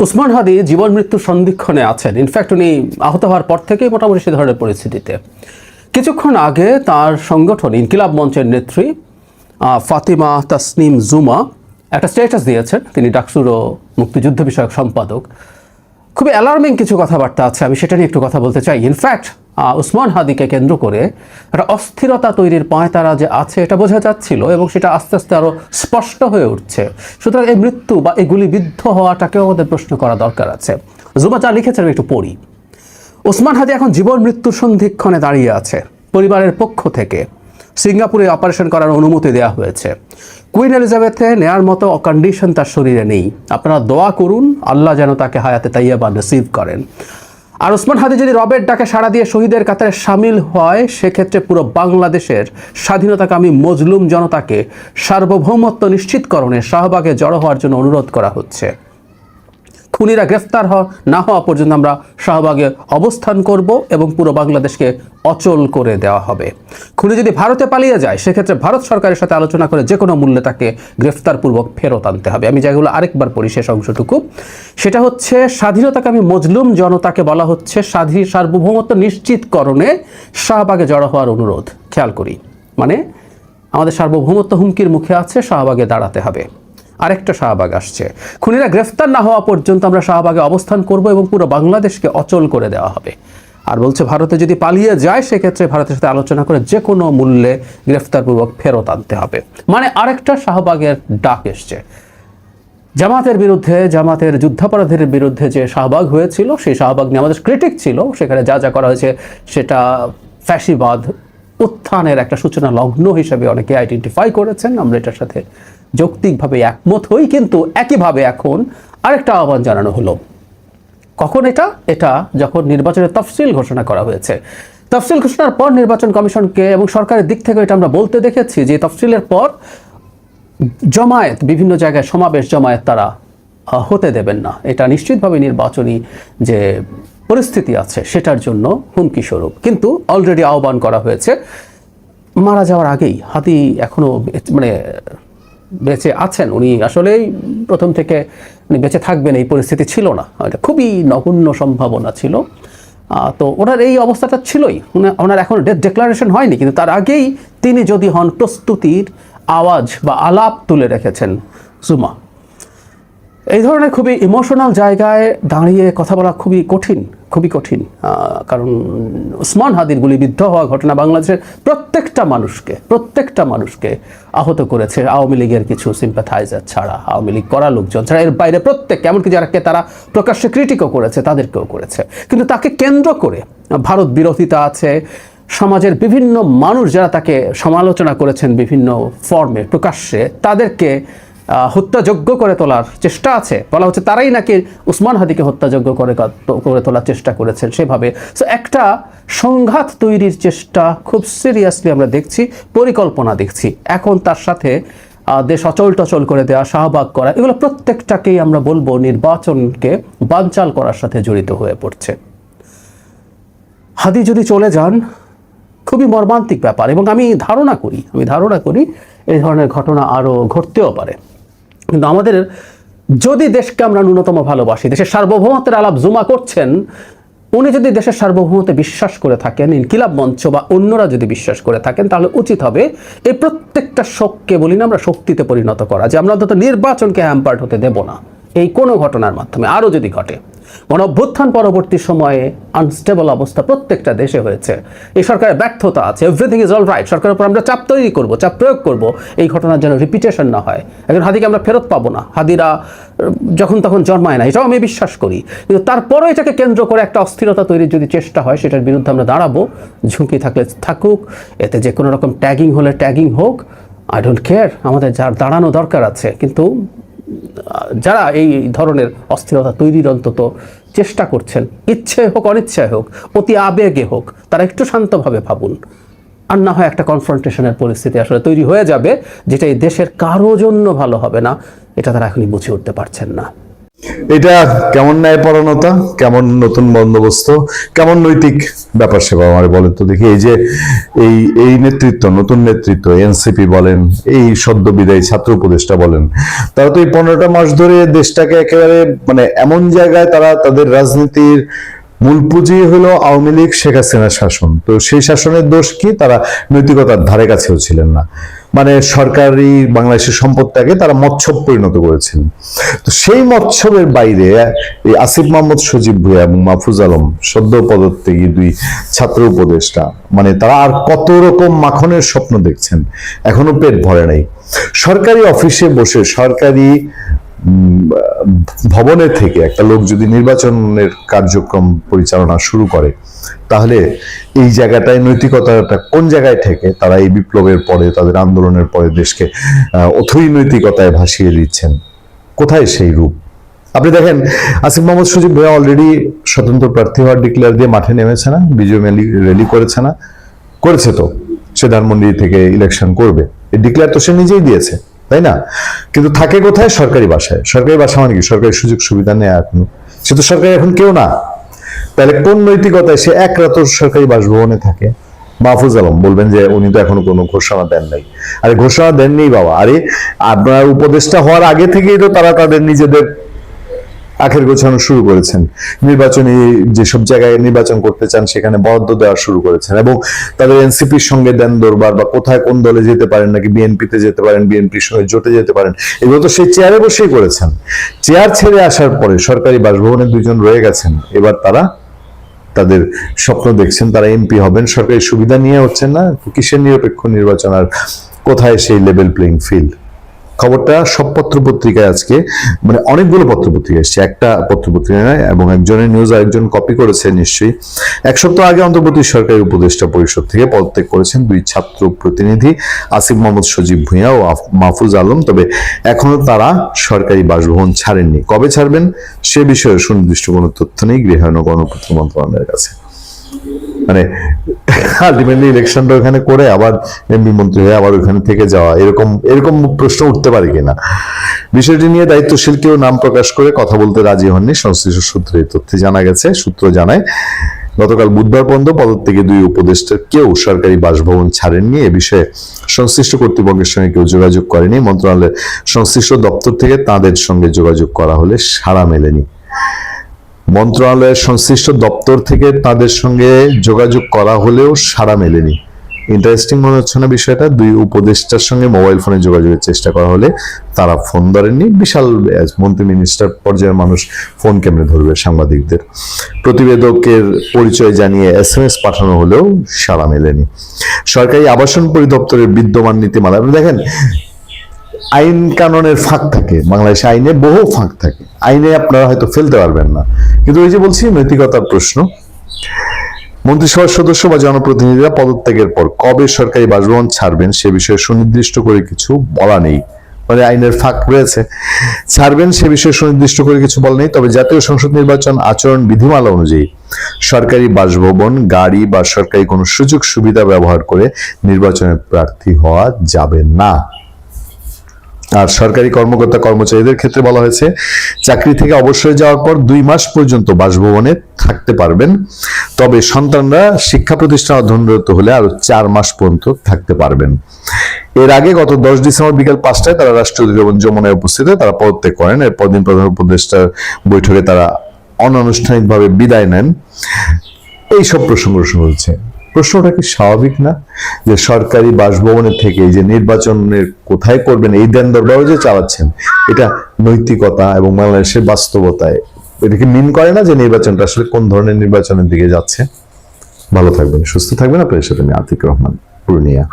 উসমান হাদি জীবন মৃত্যুর সন্ধিক্ষণে আছেন। ইনফ্যাক্ট উনি আহত হওয়ার পর থেকেই মোটামুটি সে ধরনের পরিস্থিতিতে। কিছুক্ষণ আগে তার সংগঠন ইনকিলাব মঞ্চের নেত্রী ফাতিমা তাসনিম জুমা একটা স্ট্যাটাস দিয়েছেন। তিনি ডাকসুর ও মুক্তিযুদ্ধ বিষয়ক সম্পাদক। খুবই অ্যালার্মিং কিছু কথাবার্তা আছে, আমি সেটা নিয়ে একটু কথা বলতে চাই। ইনফ্যাক্ট উসমান হাদিকে কেন্দ্র করে একটা অস্থিরতা তৈরির পায়তারা যে আছে এটা বোঝা যাচ্ছিল এবং সেটা আস্তে আস্তে আরও স্পষ্ট হয়ে উঠছে। সুতরাং এই মৃত্যু বা এই গুলিবিদ্ধ হওয়াটাকেও আমাদের প্রশ্ন করা দরকার আছে। জুমা যা লিখেছেন আমি একটু পড়ি। উসমান হাদি এখন জীবন মৃত্যুর সন্ধিক্ষণে দাঁড়িয়ে আছে। পরিবারের পক্ষ থেকে সিঙ্গাপুরে অপারেশন করার অনুমতি দেওয়া হয়েছে। কুইন এলিজাবেথে নেয়ার মতো কন্ডিশন তার শরীরে নেই। আপনারা দোয়া করুন আল্লাহ যেন তাকে হায়াতে তাইয়্যিবা নসিব করেন। আর উসমান হাদি যদি রবের ডাকে সাড়া দিয়ে শহীদের কাতারে সামিল হয়, সেক্ষেত্রে পুরো বাংলাদেশের স্বাধীনতাকামী মজলুম জনতাকে সার্বভৌমত্ব নিশ্চিতকরণে শাহবাগে জড়ো হওয়ার জন্য অনুরোধ করা হচ্ছে। খুনিরা গ্রেফতার না হওয়া পর্যন্ত আমরা শাহবাগে অবস্থান করব এবং পুরো বাংলাদেশকে অচল করে দেওয়া হবে। খুনি যদি ভারতে পালিয়ে যায়, সেক্ষেত্রে ভারত সরকারের সাথে আলোচনা করে যে কোনো মূল্যে তাকে গ্রেফতারপূর্বক ফেরত আনতে হবে। আমি যেগুলো আরেকবার পড়ি শেষ অংশটুকু, সেটা হচ্ছে স্বাধীনতাকামী মজলুম জনতাকে বলা হচ্ছে সার্বভৌমত্ব নিশ্চিতকরণে শাহবাগে জড়ো হওয়ার অনুরোধ। খেয়াল করি, মানে আমাদের সার্বভৌমত্ব হুমকির মুখে আছে, শাহবাগে দাঁড়াতে হবে। আরেকটা শাহবাগ আসছে। খুনিরা গ্রেফতার না হওয়া পর্যন্ত আমরা শাহবাগে অবস্থান করব এবং পুরো বাংলাদেশকে অচল করে দেওয়া হবে। আর বলছে ভারতে যদি পালিয়ে যায়, সেক্ষেত্রে ভারতের সাথে আলোচনা করে যে কোনো মূল্যে গ্রেফতারপূর্বক ফেরত আনতে হবে। মানে আরেকটা শাহবাগের ডাক এসছে। জামাতের বিরুদ্ধে, জামাতের যুদ্ধাপরাধীর বিরুদ্ধে যে শাহবাগ হয়েছিল, সেই শাহবাগ নিয়ে আমাদের ক্রিটিক ছিল। সেখানে যা যা করা হয়েছে সেটা ফ্যাসিবাদ উত্থানের একটা সূচনা লগ্ন হিসেবে অনেকে আইডেন্টিফাই করেছেন। আমরা এটার সাথে যৌক্তিকভাবে একমত হই, কিন্তু একইভাবে এখন আরেকটা আহ্বান জানানো হলো। কখন এটা যখন নির্বাচনের তফসিল ঘোষণা করা হয়েছে। তফসিল ঘোষণার পর নির্বাচন কমিশনকে এবং সরকারের দিক থেকে এটা আমরা বলতে দেখেছি যে তফসিলের পর জমায়েত, বিভিন্ন জায়গায় সমাবেশ জমায়েত তারা হতে দেবেন না। এটা নিশ্চিতভাবে নির্বাচনী যে পরিস্থিতি আছে সেটার জন্য হুমকি স্বরূপ। কিন্তু অলরেডি আহ্বান করা হয়েছে। মারা যাওয়ার আগেই হাদি এখনো মানে বেঁচে আছেন। উনি আসলেই প্রথম থেকে উনি বেঁচে থাকবেন এই পরিস্থিতি ছিল না, এটা খুবই নগণ্য সম্ভাবনা ছিল। তো ওনার এই অবস্থাটা ছিলই। ওনার এখন ডেথ ডিক্লারেশন হয়নি, কিন্তু তার আগেই তিনি যদি হন প্রস্তুতির আওয়াজ বা আলাপ তুলে রেখেছেন জুমা। এই ধরনের খুবই ইমোশনাল জায়গায় দাঁড়িয়ে কথা বলা খুবই কঠিন, কারণ উসমান হাদির গুলিবিদ্ধ হওয়া ঘটনা বাংলাদেশের প্রত্যেকটা মানুষকে আহত করেছে। আওয়ামী লীগের কিছু সিম্প্যাথাইজার ছাড়া, আওয়ামী লীগ করা লোকজন ছাড়া, এর বাইরে প্রত্যেক, এমনকি যারাকে তারা প্রকাশ্যে ক্রিটিকও করেছে তাদেরকেও করেছে। কিন্তু তাকে কেন্দ্র করে ভারত বিরোধিতা আছে। সমাজের বিভিন্ন মানুষ যারা তাকে সমালোচনা করেছেন বিভিন্ন ফর্মে প্রকাশ্যে, তাদেরকে হত্যাযোগ্য করে তোলার চেষ্টা আছে। বলা হচ্ছে তারাই নাকি উসমান হাদিকে হত্যাযোগ্য করে তোলার চেষ্টা করেছেন সেভাবে। সো একটা সংঘাত তৈরির চেষ্টা খুব সিরিয়াসলি আমরা দেখছি, পরিকল্পনা দেখছি। এখন তার সাথে দেশ অচল টচল করে দেওয়া, শাহবাগ করা, এগুলো প্রত্যেকটাকেই আমরা বলবো নির্বাচনকে বানচাল করার সাথে জড়িত হয়ে পড়ছে। হাদি যদি চলে যান, খুবই মর্মান্তিক ব্যাপার। এবং আমি ধারণা করি এই ধরনের ঘটনা আরও ঘটতেও পারে। কিন্তু আমাদের যদি দেশকে আমরা ন্যূনতম ভালোবাসি, দেশের সার্বভৌমত্বের আলাপ জুমা করছেন, উনি যদি দেশের সার্বভৌমত্বে বিশ্বাস করে থাকেন, ইনকিলাব মঞ্চ বা অন্যরা যদি বিশ্বাস করে থাকেন, তাহলে উচিত হবে এই প্রত্যেকটা শোককে বলি না আমরা শক্তিতে পরিণত করা, যে আমরা অন্তত নির্বাচনকে হ্যাম্পার্ড হতে দেব না এই কোনো ঘটনার মাধ্যমে। আরও যদি ঘটে, গণঅভ্যুত্থান পরবর্তী সময়ে আনস্টেবল অবস্থা প্রত্যেকটা দেশে হয়েছে, এই সরকারের ব্যর্থতা আছে, এভরিথিং ইজ অল রাইট, সরকারের উপর আমরা চাপ তৈরি করব, চাপ প্রয়োগ করব, এই ঘটনার যেন রিপিটেশন না হয়। এখন হাদিকে আমরা ফেরত পাবো না, হাদিরা যখন তখন জন্মায় না, এটাও আমি বিশ্বাস করি। কিন্তু তারপরেও এটাকে কেন্দ্র করে একটা অস্থিরতা তৈরির যদি চেষ্টা হয়, সেটার বিরুদ্ধে আমরা দাঁড়াবো। ঝুঁকি থাকলে থাকুক, এতে যে কোনো রকম ট্যাগিং হলে ট্যাগিং হোক, আই ডোন্ট কেয়ার, আমাদের যার দাঁড়ানো দরকার আছে। কিন্তু যারা এই ধরনের অস্থিরতা তৈরির অন্তত চেষ্টা করছেন, ইচ্ছে হোক অনিচ্ছায় হোক, অতি আবেগে হোক, তারা একটু শান্তভাবে ভাবুন। আর না হয় একটা কনফ্রন্টেশনের পরিস্থিতি আসলে তৈরি হয়ে যাবে, যেটা এই দেশের কারো জন্য ভালো হবে না। এটা তারা এখনই বুঝে উঠতে পারছেন না। এটা কেমন ন্যায়পরায়ণতা, কেমন নতুন বন্দোবস্ত, কেমন নৈতিক ব্যাপার সেবা আমার বলেন তো দেখি। এই যে এই নেতৃত্ব, নতুন নেতৃত্ব, এনসিপি বলেন, এই সদ্য বিদায়ী ছাত্র উপদেষ্টা বলেন, তারা তো এই 15টা মাস ধরে দেশটাকে একেবারে মানে এমন জায়গায় তারা তাদের রাজনীতির মূল পুঁজি হলো আওয়ামী লীগ শেখ হাসিনার শাসন। তো সেই শাসনের দোষ কি? তারা নৈতিকতার ধারে কাছেও ছিলেন না। মানে সরকারি বাংলাদেশের সম্পদটাকে তারা মৎস্যব পরিণত করেছেন। তো সেই মৎস্যবের বাইরে এই আসিফ মাহমুদ সজীব ভুঁইয়া এবং মাহফুজ আলম সদ্য পদত্যাগী দুই ছাত্র উপদেষ্টা, মানে তারা আর কত রকম মাখনের স্বপ্ন দেখছেন, এখনো পেট ভরে নাই। সরকারি অফিসে বসে সরকারি ভবনের থেকে একটা লোক যদি নির্বাচনের কার্যক্রম পরিচালনা শুরু করে, তাহলে এই জায়গাটায় নৈতিকতাটা কোন জায়গায় থেকে তারা এই বিপ্লবের পরে, তাদের আন্দোলনের পরে দেশকে অথৈ নৈতিকতায় ভাসিয়ে দিচ্ছেন? কোথায় সেই রূপ? আপনি দেখেন, আসিফ মাহমুদ সজীব ভুঁইয়া অলরেডি স্বতন্ত্র প্রার্থী হওয়ার ডিক্লেয়ার দিয়ে মাঠে নেমেছে না? বিজয় র্যালি করেছে না? করেছে তো। সে ধানমন্ডি থেকে ইলেকশন করবে, এই ডিক্লেয়ার তো সে নিজেই দিয়েছে, তাই না? কিন্তু থাকে কোথায়? সরকারি বাসায়। সরকারি বাসা মানে কি? সরকারি সুযোগ সুবিধা নেয় এখনো। সে তো সরকারি এখন কেউ না। তাহলে কোন নৈতিকতায় সে এক রাত সরকারি বাসভবনে থাকে? মাহফুজ আলম বলবেন যে উনি তো এখনো কোনো ঘোষণা দেন নাই। আরে ঘোষণা দেননি বাবা। আরে আপনার উপদেষ্টা হওয়ার আগে থেকেই তো তারা তাদের নিজেদের আখের গোছানো শুরু করেছেন। নির্বাচনী যেসব জায়গায় নির্বাচন করতে চান সেখানে বরাদ্দ দেওয়া শুরু করেছেন, এবং তাদের এনসিপির সঙ্গে দেন দরবার, বা কোথায় কোন দলে যেতে পারেন, নাকি বিএনপিতে যেতে পারেন, বিএনপির সঙ্গে জোটে যেতে পারেন, এগুলো তো সেই চেয়ারে বসেই করেছেন। চেয়ার ছেড়ে আসার পরে সরকারি বাসভবনে দুইজন রয়ে গেছেন, এবার তারা তাদের স্বপ্ন দেখছেন তারা এমপি হবেন। সরকারি সুবিধা নিয়ে হচ্ছেন না, কিসের নিরপেক্ষ নির্বাচন আর কোথায় সেই লেভেল প্লেইং ফিল্ড? খবরটা সব পত্রপত্রিকায় আজকে, মানে অনেকগুলো পত্রপত্রিকা এসছে, একটা পত্রপত্রিকা নয়, এবং একজনের নিউজ আরেকজন কপি করেছে নিশ্চয়ই। 1 সপ্তাহ আগে অন্তর্বর্তী সরকারি উপদেষ্টা পরিষদ থেকে পদত্যাগ করেছেন দুই ছাত্র প্রতিনিধি, আসিফ মাহমুদ সজীব ভুঁইয়া ও মাহফুজ আলম। তবে এখনো তারা সরকারি বাসভবন ছাড়েননি। কবে ছাড়বেন সে বিষয়ে সুনির্দিষ্ট কোনো তথ্য নেই গৃহায়ণ ও গণপূর্ত মন্ত্রণালয়ের কাছে। মানে আলটিমেটলি ইলেকশনটা ওখানে করে আবার এমপি মন্ত্রী হয়ে আবার ওখানে থেকে যাওয়া, এরকম প্রশ্ন উঠতে পারে কিনা? বিষয়টি নিয়ে দায়িত্বশীল কেউ নাম প্রকাশ করে কথা বলতে রাজি হননি। সংশ্লিষ্ট সূত্রে এই তথ্য জানা গেছে। সূত্র জানায়, গতকাল বুধবার পর্যন্ত পদত্যাগী দুই উপদেষ্টার কেউ সরকারি বাসভবন ছাড়েননি। এ বিষয়ে সংশ্লিষ্ট কর্তৃপক্ষের সঙ্গে কেউ যোগাযোগ করেনি। মন্ত্রণালয়ের সংশ্লিষ্ট দপ্তর থেকে তাদের সঙ্গে যোগাযোগ করা হলে সাড়া মেলেনি। মন্ত্রণালয়ের সংশ্লিষ্ট দপ্তর থেকে তাদের সঙ্গে যোগাযোগ করা হলেও সাড়া মেলেনি। ইন্টারেস্টিং মনে হচ্ছে না বিষয়টা? দুই উপদেষ্টার সঙ্গে মোবাইল ফোনে যোগাযোগের চেষ্টা করা হলে তারা ফোন ধরেননি। বিশাল মন্ত্রী মিনিস্টার পর্যায়ের মানুষ ফোন কেমনে ধরবে সাংবাদিকদের? প্রতিবেদকের পরিচয় জানিয়ে SMS পাঠানো হলেও সাড়া মেলেনি। সরকারি আবাসন পরিদপ্তরের বিদ্যমান নীতিমালা, আপনি দেখেন, আইন কানুনের ফাঁক থাকে, বাংলাদেশে আইনে বহু ফাঁক থাকে, আইনে আপনারা হয়তো ফেলতে পারবেন না, কিন্তু ওই যে বলছি নৈতিকতার প্রশ্ন। মন্ত্রিসভার সদস্য বা জনপ্রতিনিধিরা পদত্যাগের পর কবে সরকারি বাসভবন ছাড়বেন সে বিষয়ে সুনির্দিষ্ট করে কিছু বলা নেই। মানে আইনের ফাঁক রয়েছে, ছাড়বেন সে বিষয়ে সুনির্দিষ্ট করে কিছু বলা নেই। তবে জাতীয় সংসদ নির্বাচন আচরণ বিধিমালা অনুযায়ী সরকারি বাসভবন, গাড়ি বা সরকারি কোনো সুযোগ সুবিধা ব্যবহার করে নির্বাচনে প্রার্থী হওয়া যাবে না। আর সরকারি কর্মকর্তা কর্মচারীদের ক্ষেত্রে বলা হয়েছে, চাকরি থেকে অবসরে যাওয়ার পর 2 মাস পর্যন্ত বাসভবনে থাকতে পারবেন। তবে সন্তানরা শিক্ষা প্রতিষ্ঠান অধ্যয়নরত হলে আরো 4 মাস পর্যন্ত থাকতে পারবেন। এর আগে গত 10 ডিসেম্বর বিকেল 5টায় তারা রাষ্ট্রীয় ভবন যমুনায় উপস্থিত হয়ে তারা পদত্যাগ করেন। এরপর দিন প্রধান উপদেষ্টার বৈঠকে তারা অনানুষ্ঠানিকভাবে বিদায় নেন। এইসব প্রসঙ্গ হচ্ছে। প্রশ্নটা কি স্বাভাবিক না যে সরকারি বাসভবনের থেকে এই যে নির্বাচনের কোথায় করবেন এই দেন দরবারও যে চালাচ্ছেন, এটা নৈতিকতা এবং বাংলাদেশের বাস্তবতায় এটা কি মিন করে না যে নির্বাচনটা আসলে কোন ধরনের নির্বাচনের দিকে যাচ্ছে? ভালো থাকবেন, সুস্থ থাকবেন। আপনাদের সাথে আমি আতিক রহমান, পূর্ণিয়া।